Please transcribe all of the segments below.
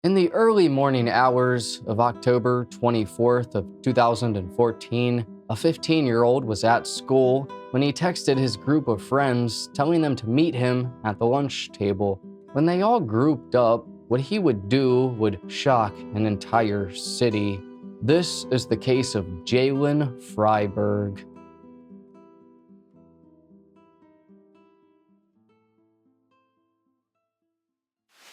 In the early morning hours of October 24th of 2014, a 15-year-old was at school when he texted his group of friends telling them to meet him at the lunch table. When they all grouped up, what he would do would shock an entire city. This is the case of Jaylen Freiberg.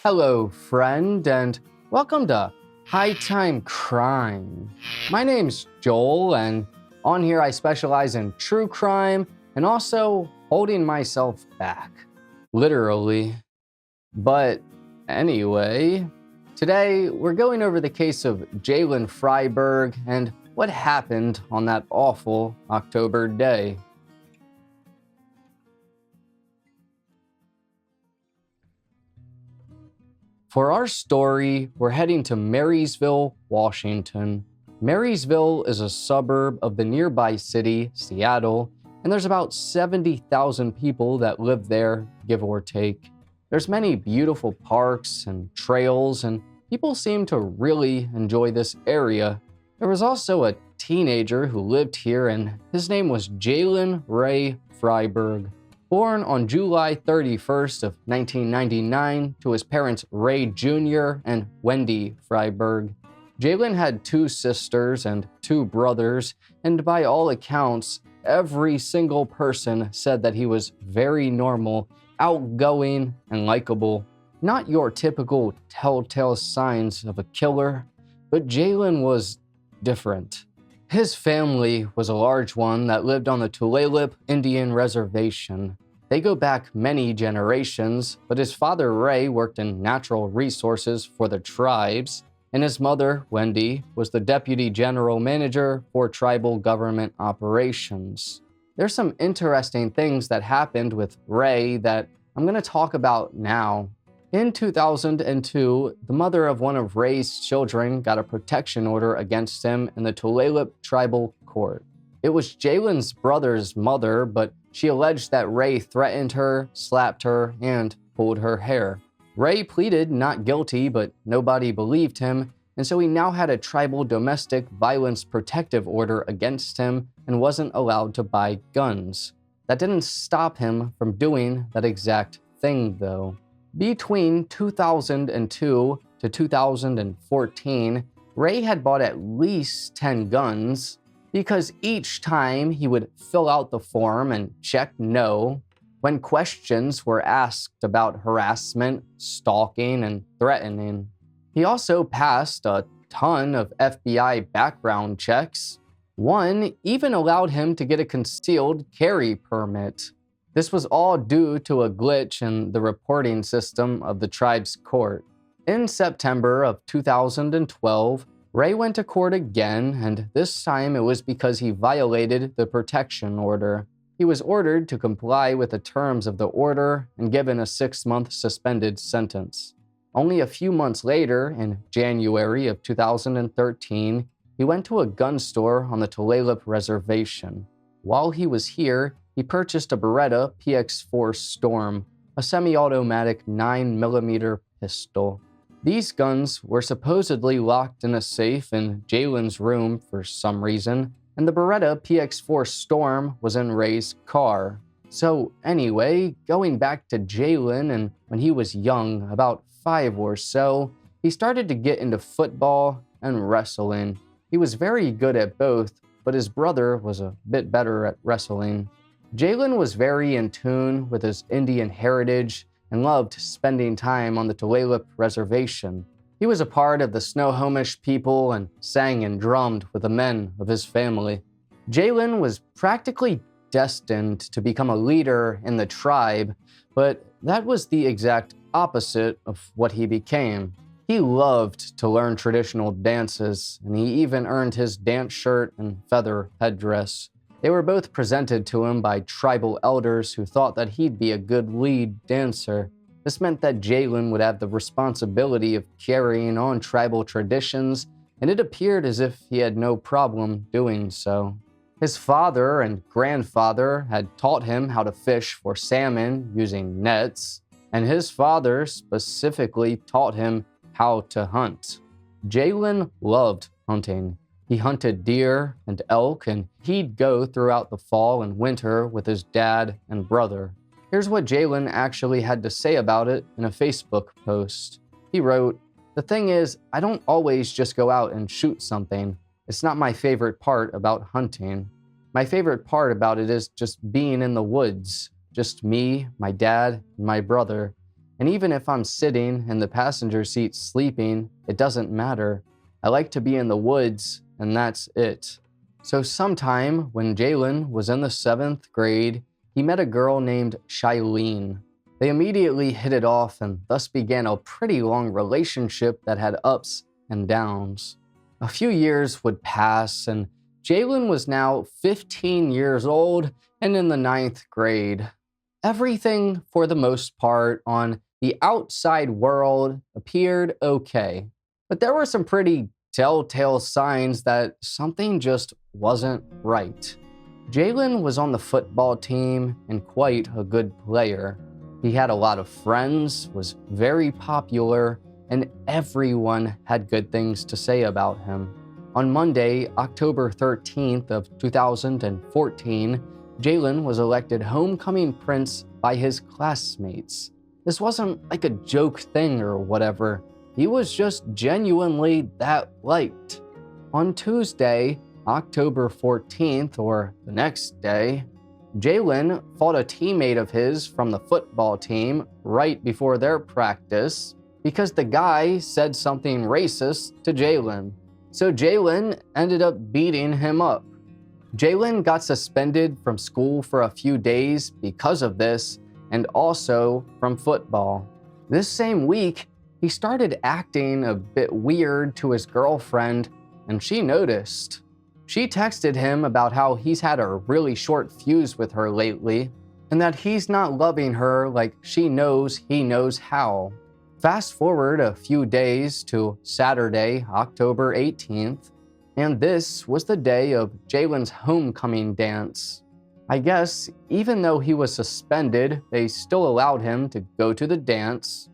Hello, friend, and welcome to High Time Crime. My name's Joel, and on here I specialize in true crime and also holding myself back. Literally. But anyway, today we're going over the case of Jaylen Freiberg and what happened on that awful October day. For our story, we're heading to Marysville, Washington. Marysville is a suburb of the nearby city, Seattle, and there's about 70,000 people that live there, give or take. There's many beautiful parks and trails, and people seem to really enjoy this area. There was also a teenager who lived here, and his name was Jaylen Ray Freiberg. Born on July 31st of 1999 to his parents Ray Jr. and Wendy Freiberg. Jaylen had 2 sisters and 2 brothers, and by all accounts, every single person said that he was very normal, outgoing, and likable. Not your typical telltale signs of a killer, but Jaylen was different. His family was a large one that lived on the Tulalip Indian Reservation. They go back many generations, but his father Ray worked in natural resources for the tribes, and his mother, Wendy, was the deputy general manager for tribal government operations. There's some interesting things that happened with Ray that I'm going to talk about now. In 2002, the mother of one of Ray's children got a protection order against him in the Tulalip Tribal Court. It was Jaylen's brother's mother, but she alleged that Ray threatened her, slapped her, and pulled her hair. Ray pleaded not guilty, but nobody believed him, and so he now had a tribal domestic violence protective order against him and wasn't allowed to buy guns. That didn't stop him from doing that exact thing, though. Between 2002 to 2014, Ray had bought at least 10 guns because each time he would fill out the form and check no. When questions were asked about harassment, stalking, and threatening. He also passed a ton of FBI background checks. One even allowed him to get a concealed carry permit. This was all due to a glitch in the reporting system of the tribe's court. In September of 2012, Ray went to court again, and this time it was because he violated the protection order. He was ordered to comply with the terms of the order and given a 6-month suspended sentence. Only a few months later, in January of 2013, he went to a gun store on the Tulalip Reservation. While he was here, he purchased a Beretta PX4 Storm, a semi-automatic 9mm pistol. These guns were supposedly locked in a safe in Jaylen's room for some reason, and the Beretta PX4 Storm was in Ray's car. So anyway, going back to Jaylen, and when he was young, about 5 or so, he started to get into football and wrestling. He was very good at both, but his brother was a bit better at wrestling. Jaylen was very in tune with his Indian heritage and loved spending time on the Tulalip Reservation. He was a part of the Snohomish people and sang and drummed with the men of his family. Jaylen was practically destined to become a leader in the tribe, but that was the exact opposite of what he became. He loved to learn traditional dances, and he even earned his dance shirt and feather headdress. They were both presented to him by tribal elders who thought that he'd be a good lead dancer. This meant that Jaylen would have the responsibility of carrying on tribal traditions, and it appeared as if he had no problem doing so. His father and grandfather had taught him how to fish for salmon using nets, and his father specifically taught him how to hunt. Jaylen loved hunting. He hunted deer and elk, and he'd go throughout the fall and winter with his dad and brother. Here's what Jaylen actually had to say about it in a Facebook post. He wrote, "The thing is, I don't always just go out and shoot something. It's not my favorite part about hunting. My favorite part about it is just being in the woods. Just me, my dad, and my brother. And even if I'm sitting in the passenger seat sleeping, it doesn't matter. I like to be in the woods, and that's it." So sometime when Jaylen was in the 7th grade, he met a girl named Jaylen. They immediately hit it off and thus began a pretty long relationship that had ups and downs. A few years would pass, and Jaylen was now 15 years old and in the 9th grade. Everything, for the most part, on the outside world appeared okay. But there were some pretty telltale signs that something just wasn't right. Jaylen was on the football team and quite a good player. He had a lot of friends, was very popular, and everyone had good things to say about him. On Monday, October 13th of 2014, Jaylen was elected homecoming prince by his classmates. This wasn't like a joke thing or whatever. He was just genuinely that liked. On Tuesday, October 14th, or the next day, Jaylen fought a teammate of his from the football team right before their practice because the guy said something racist to Jaylen. So Jaylen ended up beating him up. Jaylen got suspended from school for a few days because of this, and also from football. This same week, he started acting a bit weird to his girlfriend, and she noticed. She texted him about how he's had a really short fuse with her lately, and that he's not loving her like she knows he knows how. Fast forward a few days to Saturday, October 18th, and this was the day of Jaylen's homecoming dance. I guess even though he was suspended, they still allowed him to go to the dance,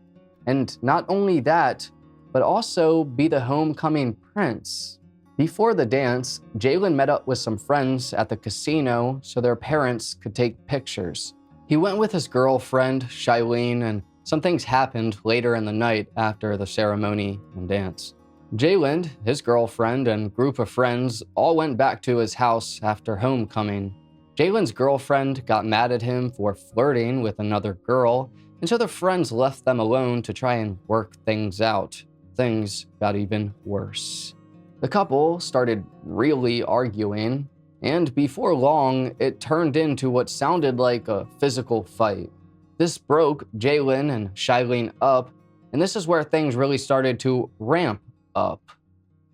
and not only that, but also be the homecoming prince. Before the dance, Jaylen met up with some friends at the casino so their parents could take pictures. He went with his girlfriend, Jaylen, and some things happened later in the night after the ceremony and dance. Jaylen, his girlfriend, and group of friends all went back to his house after homecoming. Jaylen's girlfriend got mad at him for flirting with another girl, and so the friends left them alone to try and work things out. Things got even worse. The couple started really arguing, and before long, it turned into what sounded like a physical fight. This broke Jaylen and Jaylen up, and this is where things really started to ramp up.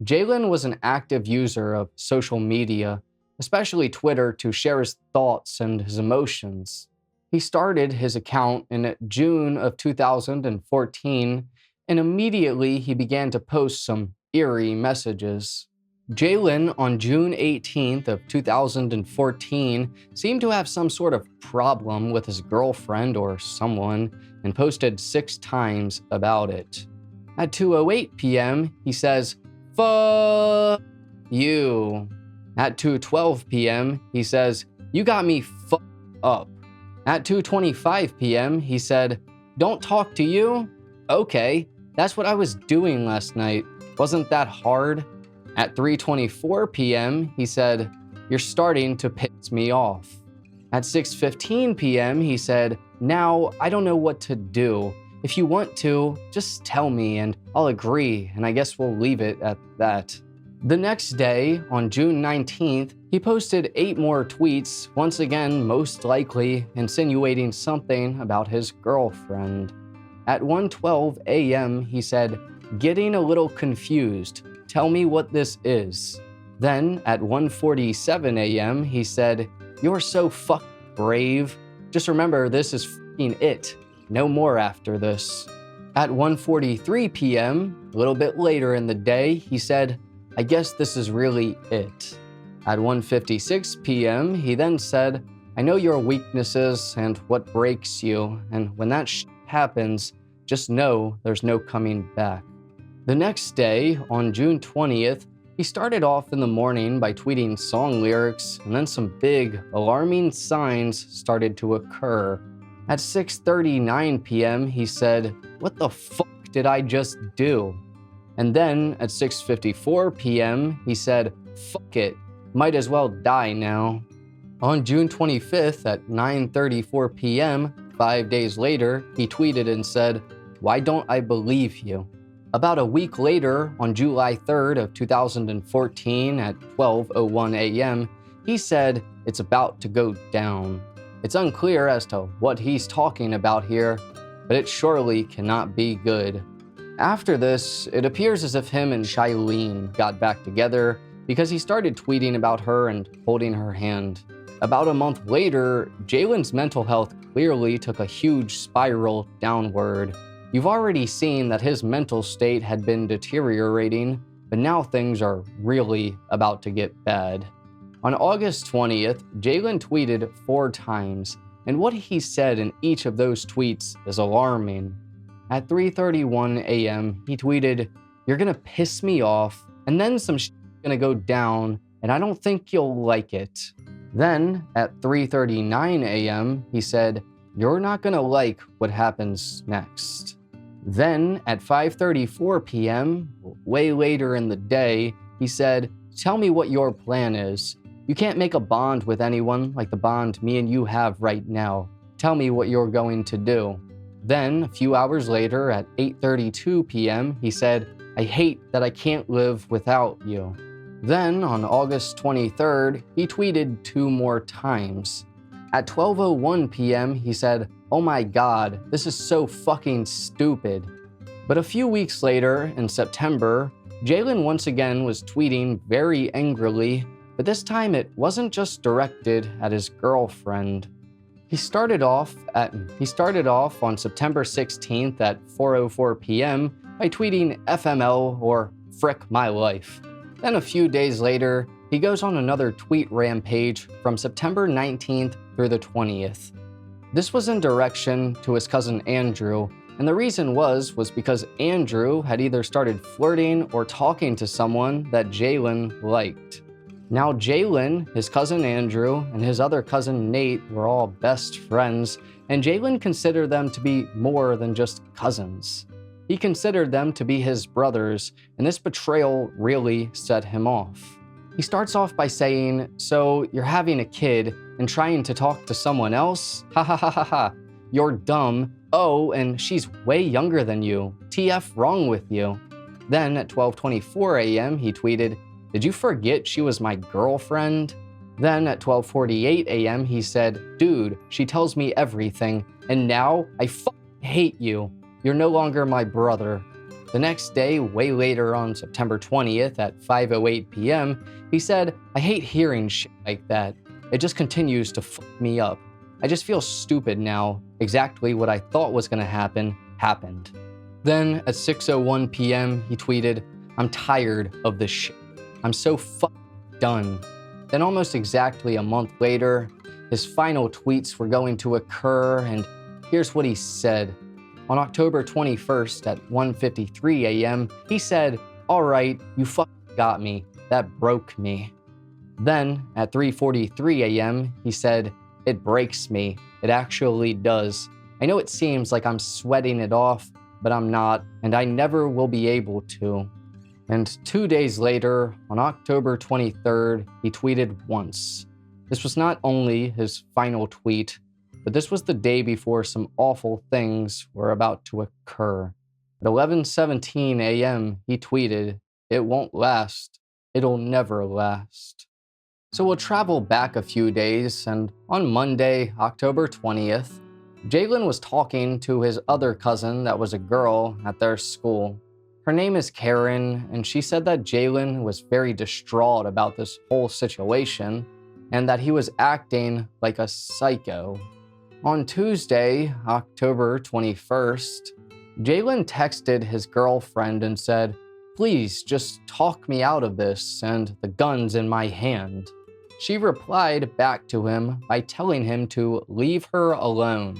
Jaylen was an active user of social media, especially Twitter, to share his thoughts and his emotions. He started his account in June of 2014, and immediately he began to post some eerie messages. Jaylen, on June 18th of 2014, seemed to have some sort of problem with his girlfriend or someone and posted 6 times about it. At 2:08 p.m., he says, "Fuck you." At 2:12 p.m., he says, "You got me fucked up." At 2:25 p.m., he said, "Don't talk to you? Okay, that's what I was doing last night. Wasn't that hard?" At 3:24 p.m., he said, "You're starting to piss me off." At 6:15 p.m., he said, "Now I don't know what to do. If you want to, just tell me and I'll agree, and I guess we'll leave it at that." The next day, on June 19th, he posted 8 more tweets, once again most likely insinuating something about his girlfriend. At 1:12 a.m., he said, "Getting a little confused. Tell me what this is." Then, at 1:47 a.m., he said, "You're so brave. Just remember, this is it. No more after this." At 1:43 p.m., a little bit later in the day, he said, "I guess this is really it." At 1:56 p.m., he then said, "I know your weaknesses and what breaks you, and when that happens, just know there's no coming back." The next day, on June 20th, he started off in the morning by tweeting song lyrics, and then some big, alarming signs started to occur. At 6:39 p.m., he said, "What the fuck did I just do?" And then at 6:54 p.m., he said, "Fuck it, might as well die now." On June 25th at 9:34 p.m., 5 days later, he tweeted and said, "Why don't I believe you?" About a week later, on July 3rd of 2014 at 12:01 a.m., he said, "It's about to go down." It's unclear as to what he's talking about here, but it surely cannot be good. After this, it appears as if him and Jaylen got back together because he started tweeting about her and holding her hand. About a month later, Jaylen's mental health clearly took a huge spiral downward. You've already seen that his mental state had been deteriorating, but now things are really about to get bad. On August 20th, Jaylen tweeted 4 times, and what he said in each of those tweets is alarming. At 3:31 a.m., he tweeted, "You're gonna piss me off, and then some shit's gonna go down, and I don't think you'll like it." Then, at 3:39 a.m., he said, "You're not gonna like what happens next." Then, at 5:34 p.m., way later in the day, he said, "Tell me what your plan is. You can't make a bond with anyone like the bond me and you have right now. Tell me what you're going to do." Then, a few hours later, at 8:32 p.m., he said, "I hate that I can't live without you." Then, on August 23rd, he tweeted 2 more times. At 12:01 p.m., he said, "Oh my god, this is so fucking stupid." But a few weeks later, in September, Jaylen once again was tweeting very angrily, but this time it wasn't just directed at his girlfriend. He started off on September 16th at 4:04 p.m. by tweeting FML or frick my life. Then a few days later, he goes on another tweet rampage from September 19th through the 20th. This was in direction to his cousin Andrew, and the reason was because Andrew had either started flirting or talking to someone that Jaylen liked. Now Jaylen, his cousin Andrew, and his other cousin Nate were all best friends, and Jaylen considered them to be more than just cousins. He considered them to be his brothers, and this betrayal really set him off. He starts off by saying, "So you're having a kid and trying to talk to someone else? Ha ha ha ha ha. You're dumb. Oh, and she's way younger than you. TF wrong with you." Then at 12:24 a.m. he tweeted, "Did you forget she was my girlfriend?" Then at 12:48 a.m. he said, "Dude, she tells me everything, and now I hate you. You're no longer my brother." The next day, way later on September 20th at 5:08 p.m., he said, "I hate hearing shit like that. It just continues to fuck me up. I just feel stupid now. Exactly what I thought was gonna happen, happened." Then at 6:01 p.m., he tweeted, "I'm tired of this shit. I'm so done." Then almost exactly a month later, his final tweets were going to occur, and here's what he said. On October 21st at 1:53 a.m., he said, "All right, you got me. That broke me." Then at 3:43 a.m., he said, "It breaks me. It actually does. I know it seems like I'm sweating it off, but I'm not, and I never will be able to." And 2 days later, on October 23rd, he tweeted once. This was not only his final tweet, but this was the day before some awful things were about to occur. At 11:17 a.m., he tweeted, "It won't last. It'll never last." So we'll travel back a few days, and on Monday, October 20th, Jaylen was talking to his other cousin that was a girl at their school. Her name is Karen, and she said that Jaylen was very distraught about this whole situation and that he was acting like a psycho. On Tuesday, October 21st, Jaylen texted his girlfriend and said, "Please just talk me out of this and the gun's in my hand." She replied back to him by telling him to leave her alone.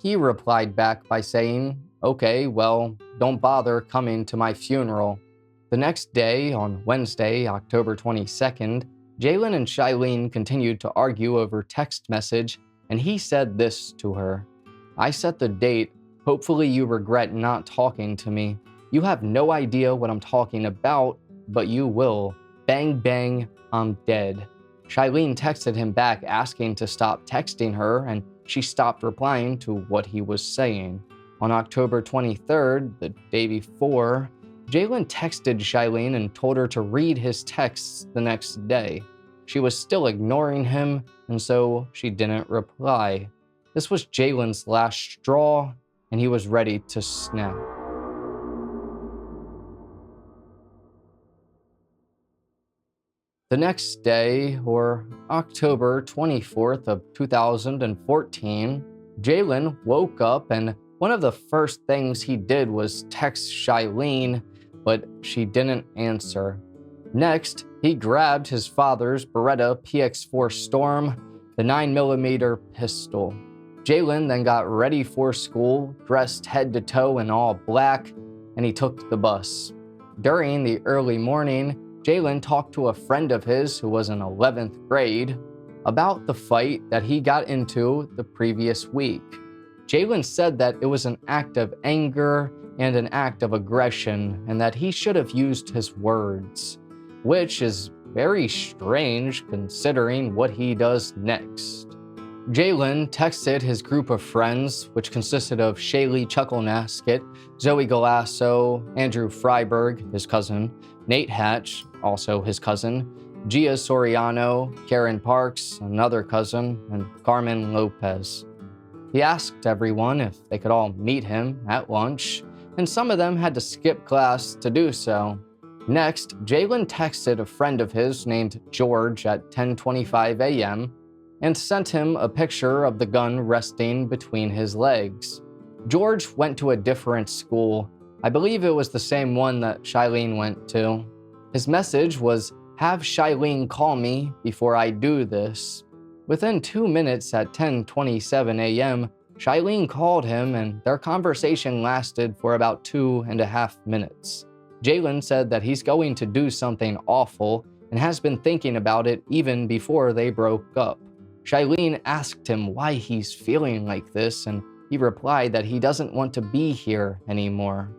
He replied back by saying, Okay, well, don't bother coming to my funeral. The next day, on Wednesday, October 22nd, Jaylen and Shailene continued to argue over text message, and he said this to her. I set the date. Hopefully you regret not talking to me. You have no idea what I'm talking about, but you will. Bang, bang, I'm dead. Shailene texted him back asking to stop texting her, and she stopped replying to what he was saying. On October 23rd, the day before, Jaylen texted Shailene and told her to read his texts the next day. She was still ignoring him, and so she didn't reply. This was Jaylen's last straw, and he was ready to snap. The next day, or October 24th of 2014, Jaylen woke up and one of the first things he did was text Shailene, but she didn't answer. Next, he grabbed his father's Beretta PX4 Storm, the 9mm pistol. Jaylen then got ready for school, dressed head to toe in all black, and he took the bus. During the early morning, Jaylen talked to a friend of his who was in 11th grade about the fight that he got into the previous week. Jaylen said that it was an act of anger and an act of aggression, and that he should have used his words, which is very strange considering what he does next. Jaylen texted his group of friends, which consisted of Shaylee Chucklenaskett, Zoe Galasso, Andrew Freiberg, his cousin, Nate Hatch, also his cousin, Gia Soriano, Karen Parks, another cousin, and Carmen Lopez. He asked everyone if they could all meet him at lunch, and some of them had to skip class to do so. Next, Jaylen texted a friend of his named George at 10:25 a.m. and sent him a picture of the gun resting between his legs. George went to a different school. I believe it was the same one that Shailene went to. His message was, "Have Shailene call me before I do this." Within 2 minutes at 10:27 a.m., Shailene called him and their conversation lasted for about 2.5 minutes. Jaylen said that he's going to do something awful and has been thinking about it even before they broke up. Shailene asked him why he's feeling like this, and he replied that he doesn't want to be here anymore.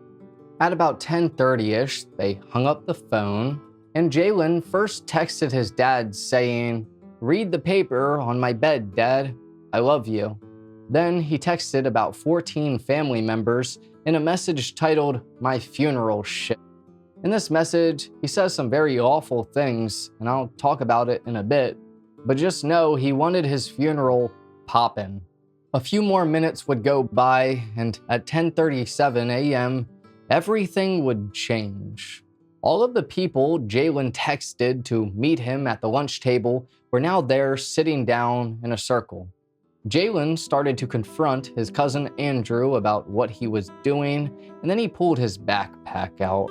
At about 10:30-ish, they hung up the phone, and Jaylen first texted his dad saying, "Read the paper on my bed, Dad. I love you." Then he texted about 14 family members in a message titled, "My funeral shit." In this message, he says some very awful things, and I'll talk about it in a bit, but just know he wanted his funeral poppin'. A few more minutes would go by, and at 10:37 a.m., everything would change. All of the people Jaylen texted to meet him at the lunch table were now there sitting down in a circle. Jaylen started to confront his cousin Andrew about what he was doing, and then he pulled his backpack out.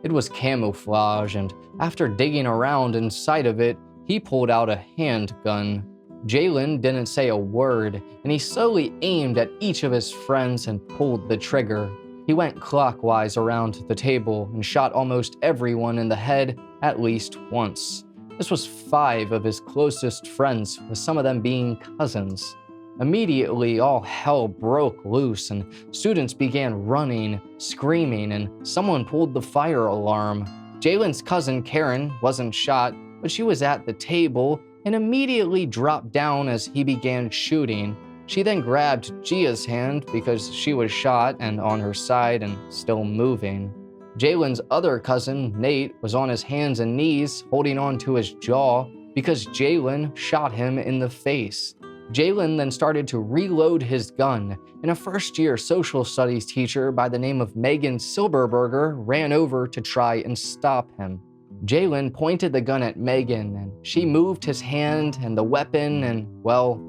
It was camouflage, and after digging around inside of it, he pulled out a handgun. Jaylen didn't say a word, and he slowly aimed at each of his friends and pulled the trigger. He went clockwise around the table and shot almost everyone in the head at least once. This was 5 of his closest friends, with some of them being cousins. Immediately, all hell broke loose, and students began running, screaming, and someone pulled the fire alarm. Jaylen's cousin Karen wasn't shot, but she was at the table and immediately dropped down as he began shooting. She then grabbed Gia's hand because she was shot and on her side and still moving. Jaylen's other cousin, Nate, was on his hands and knees holding on to his jaw because Jaylen shot him in the face. Jaylen then started to reload his gun, and a first-year social studies teacher by the name of Megan Silberberger ran over to try and stop him. Jaylen pointed the gun at Megan, and she moved his hand and the weapon, and, well,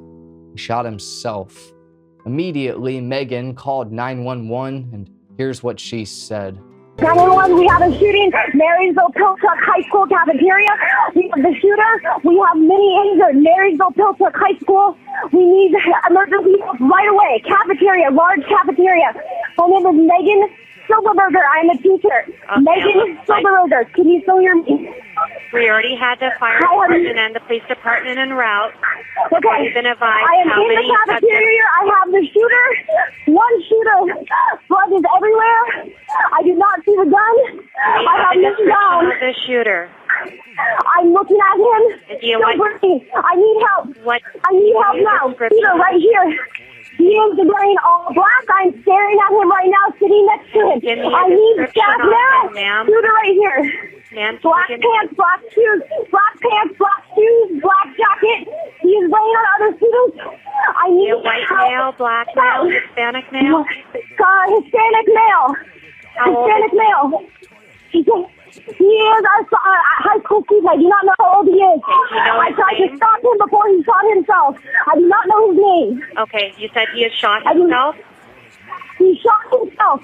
he shot himself. Immediately, Megan called 911, and here's what she said. 911, we have a shooting, Marysville Pilchuck High School cafeteria. We have the shooter. We have many injured, Marysville Pilchuck High School. We need emergency help right away. Cafeteria, large cafeteria. My name is Megan Silberberger. I'm a teacher. Okay, Megan Silberberger. Can you still hear me? We already had the fire department and the police department en route. Okay. You've been advised I am how in many the cafeteria. I have the shooter. One shooter. Blood is everywhere. I do not see the gun. I have the him down. description of the shooter. I'm looking at him. Is he a Still what? breathing. I need help. What? I need help now. Description. Shooter right here. He is wearing all black. I'm staring at him right now, sitting next to him. Give me a I need description staff on now. him, ma'am. Shooter right here. Ma'am, Black pants, black shoes, black pants, black shoes, black jacket. He is weighing on other students. I need a white help. male, black male, Hispanic male? Hispanic male. How old Hispanic is he? male. He is a high school student. I do not know how old he is. Do you know I his tried name? to stop him before he shot himself. I do not know his name. Okay, you said he has shot himself? He shot himself.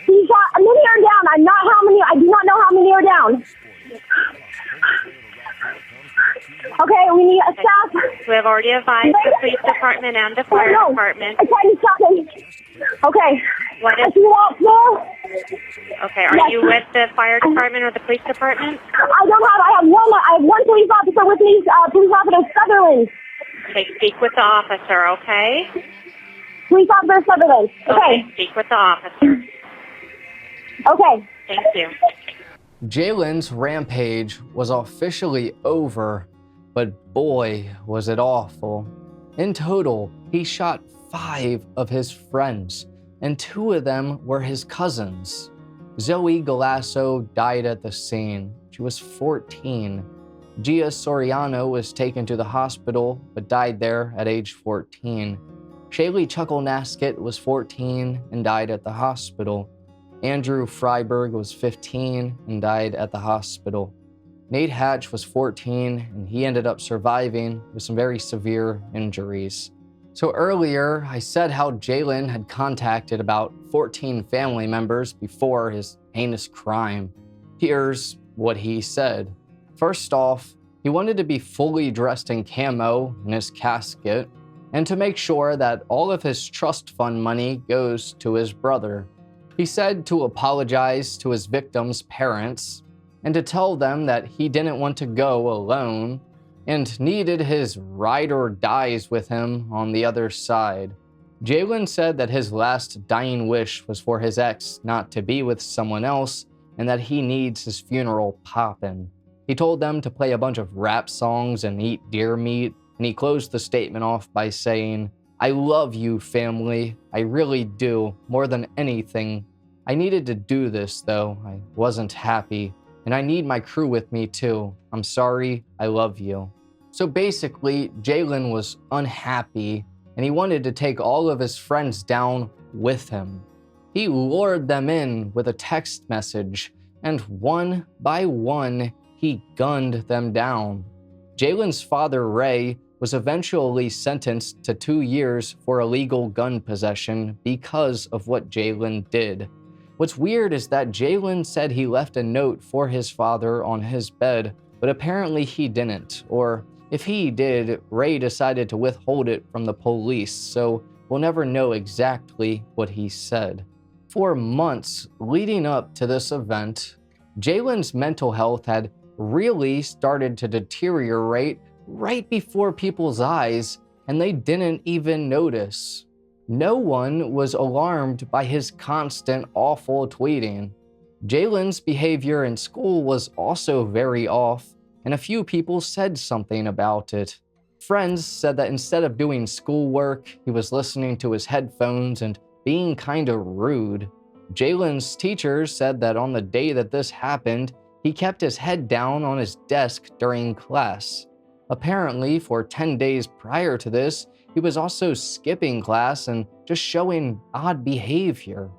He shot many are down. I do not know how many are down. Okay, we need a staff. We have already advised the police department and the fire department. I tried to stop him. Okay. What is? If you want more, Okay, are you with the fire department or the police department? I have one police officer with me, Police Officer Sutherland. Okay, speak with the officer, okay? Police Officer Sutherland. Okay. Speak with the officer. Okay. Thank you. Jaylen's rampage was officially over, but boy, was it awful. In total, he shot 5 of his friends, and 2 of them were his cousins. Zoe Galasso died at the scene. She was 14. Gia Soriano was taken to the hospital, but died there at age 14. Shaylee Chuckle-Naskett was 14 and died at the hospital. Andrew Freiberg was 15 and died at the hospital. Nate Hatch was 14 and he ended up surviving with some very severe injuries. So earlier, I said how Jaylen had contacted about 14 family members before his heinous crime. Here's what he said. First off, he wanted to be fully dressed in camo in his casket and to make sure that all of his trust fund money goes to his brother. He said to apologize to his victims' parents and to tell them that he didn't want to go alone and needed his ride or dies with him on the other side. Jaylen said that his last dying wish was for his ex not to be with someone else and that he needs his funeral poppin'. He told them to play a bunch of rap songs and eat deer meat, and he closed the statement off by saying, "I love you, family. I really do, more than anything. I needed to do this, though. I wasn't happy. And I need my crew with me, too. I'm sorry. I love you." So basically, Jaylen was unhappy, and he wanted to take all of his friends down with him. He lured them in with a text message, and one by one, he gunned them down. Jaylen's father, Ray, was eventually sentenced to 2 years for illegal gun possession because of what Jaylen did. What's weird is that Jaylen said he left a note for his father on his bed, but apparently he didn't, or if he did, Ray decided to withhold it from the police, so we'll never know exactly what he said. For months leading up to this event, Jaylen's mental health had really started to deteriorate right before people's eyes, and they didn't even notice. No one was alarmed by his constant awful tweeting. Jaylen's behavior in school was also very off, and a few people said something about it. Friends said that instead of doing schoolwork, he was listening to his headphones and being kinda rude. Jaylen's teachers said that on the day that this happened, he kept his head down on his desk during class. Apparently, for 10 days prior to this, he was also skipping class and just showing odd behavior.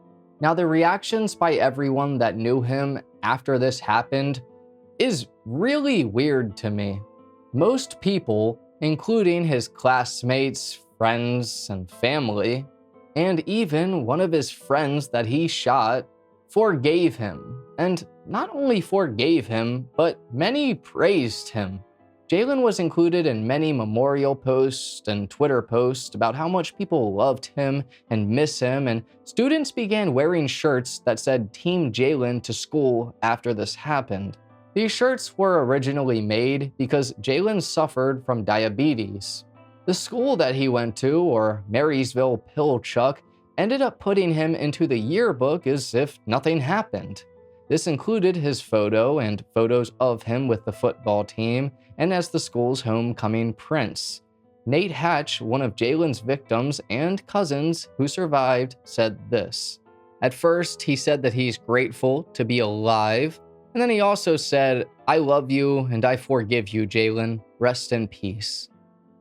Now, the reactions by everyone that knew him after this happened is really weird to me. Most people, including his classmates, friends, and family, and even one of his friends that he shot, forgave him. And not only forgave him, but many praised him. Jaylen was included in many memorial posts and Twitter posts about how much people loved him and miss him, and students began wearing shirts that said Team Jaylen to school after this happened. These shirts were originally made because Jaylen suffered from diabetes. The school that he went to, or Marysville Pilchuck, ended up putting him into the yearbook as if nothing happened. This included his photo and photos of him with the football team and as the school's homecoming prince. Nate Hatch, one of Jaylen's victims and cousins who survived, said this. At first, he said that he's grateful to be alive, and then he also said, "I love you and I forgive you, Jaylen. Rest in peace."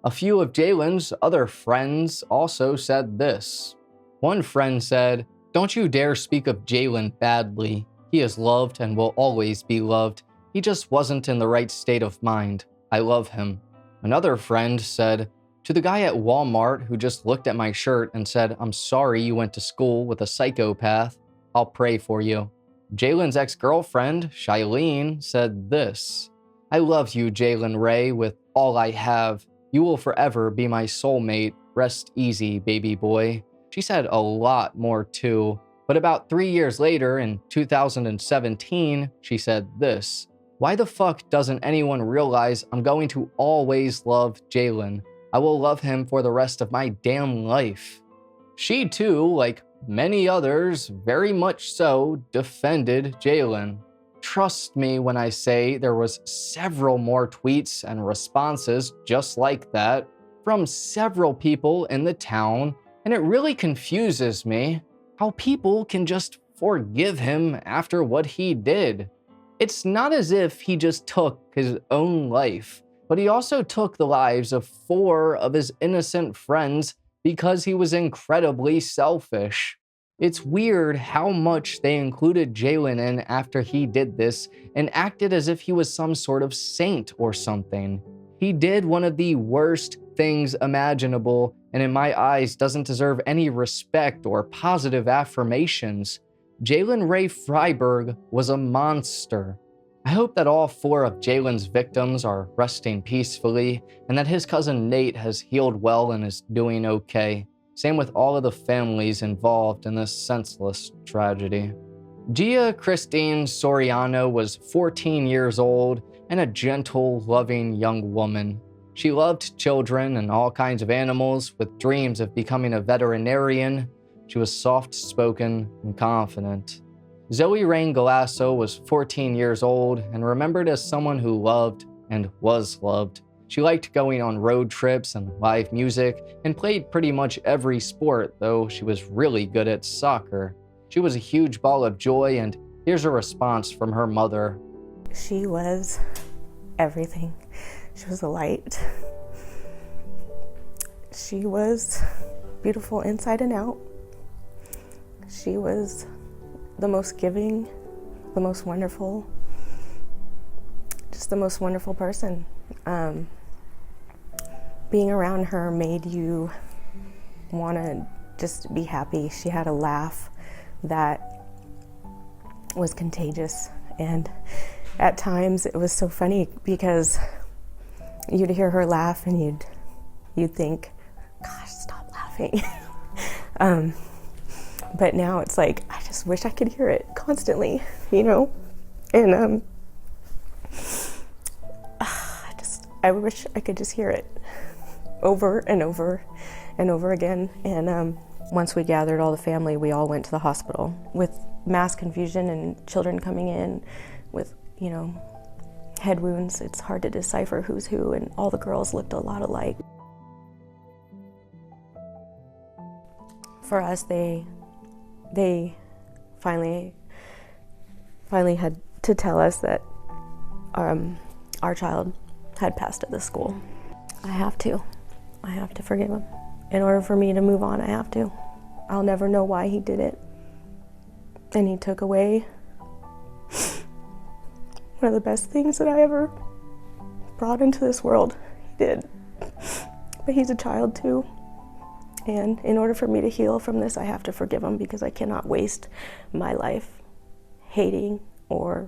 A few of Jaylen's other friends also said this. One friend said, "Don't you dare speak of Jaylen badly. He is loved and will always be loved. He just wasn't in the right state of mind. I love him." Another friend said, "To the guy at Walmart who just looked at my shirt and said, 'I'm sorry you went to school with a psychopath. I'll pray for you.'" Jaylen's ex-girlfriend, Shailene, said this. "I love you, Jaylen Ray, with all I have. You will forever be my soulmate. Rest easy, baby boy." She said a lot more too, but about 3 years later, in 2017, she said this. "Why the fuck doesn't anyone realize I'm going to always love Jaylen? I will love him for the rest of my damn life." She too, like many others, very much so, defended Jaylen. Trust me when I say there was several more tweets and responses just like that from several people in the town, and it really confuses me how people can just forgive him after what he did. It's not as if he just took his own life, but he also took the lives of 4 of his innocent friends because he was incredibly selfish. It's weird how much they included Jaylen in after he did this and acted as if he was some sort of saint or something. He did one of the worst things imaginable, and in my eyes doesn't deserve any respect or positive affirmations. Jaylen Ray Freiberg was a monster. I hope that all 4 of Jaylen's victims are resting peacefully and that his cousin Nate has healed well and is doing okay. Same with all of the families involved in this senseless tragedy. Gia Christine Soriano was 14 years old and a gentle, loving young woman. She loved children and all kinds of animals with dreams of becoming a veterinarian. She was soft-spoken and confident. Zoe Rain Galasso was 14 years old and remembered as someone who loved and was loved. She liked going on road trips and live music and played pretty much every sport, though she was really good at soccer. She was a huge ball of joy, and here's a response from her mother. She was everything. She was a light. She was beautiful inside and out. She was the most giving, the most wonderful, just the most wonderful person. Being around her made you want to just be happy. She had a laugh that was contagious, and at times it was so funny because you'd hear her laugh and you'd think, gosh, stop laughing. But now it's like, I just wish I could hear it constantly, you know? And I wish I could just hear it over and over and over again. And once we gathered all the family, we all went to the hospital with mass confusion and children coming in with, you know, head wounds. It's hard to decipher who's who, and all the girls looked a lot alike. For us, they finally had to tell us that our child had passed at the school. I have to forgive him. In order for me to move on, I have to. I'll never know why he did it. And he took away one of the best things that I ever brought into this world. He did. But he's a child too. And in order for me to heal from this, I have to forgive him, because I cannot waste my life hating or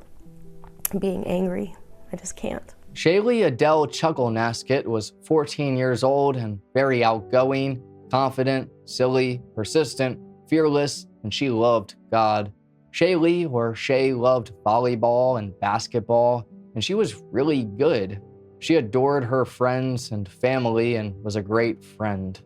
being angry. I just can't. Shaylee Adele Chucklenaskett was 14 years old and very outgoing, confident, silly, persistent, fearless, and she loved God. Shaylee, or Shay, loved volleyball and basketball, and she was really good. She adored her friends and family and was a great friend.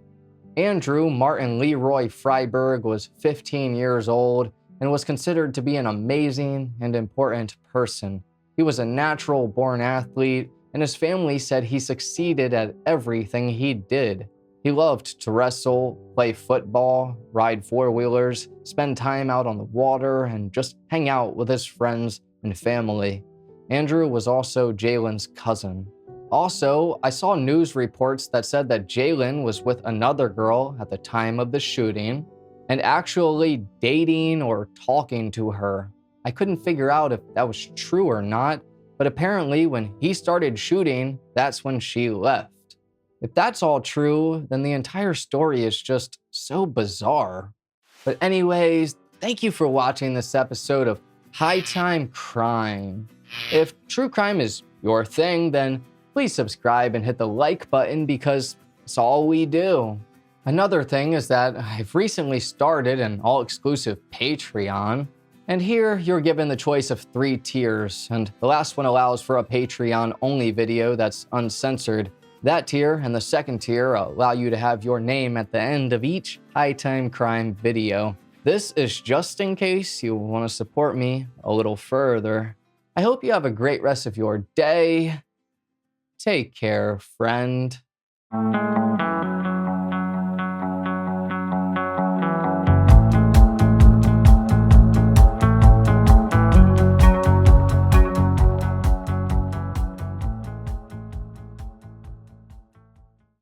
Andrew Martin Leroy Freiberg was 15 years old and was considered to be an amazing and important person. He was a natural-born athlete, and his family said he succeeded at everything he did. He loved to wrestle, play football, ride four-wheelers, spend time out on the water, and just hang out with his friends and family. Andrew was also Jaylen's cousin. Also, I saw news reports that said that Jaylen was with another girl at the time of the shooting and actually dating or talking to her. I couldn't figure out if that was true or not, but apparently when he started shooting, that's when she left. If that's all true, then the entire story is just so bizarre. But anyways, thank you for watching this episode of High Time Crime. If true crime is your thing, then please subscribe and hit the like button because it's all we do. Another thing is that I've recently started an all-exclusive Patreon. And here, you're given the choice of 3 tiers, and the last one allows for a Patreon-only video that's uncensored. That tier and the second tier allow you to have your name at the end of each High Time Crime video. This is just in case you want to support me a little further. I hope you have a great rest of your day. Take care, friend.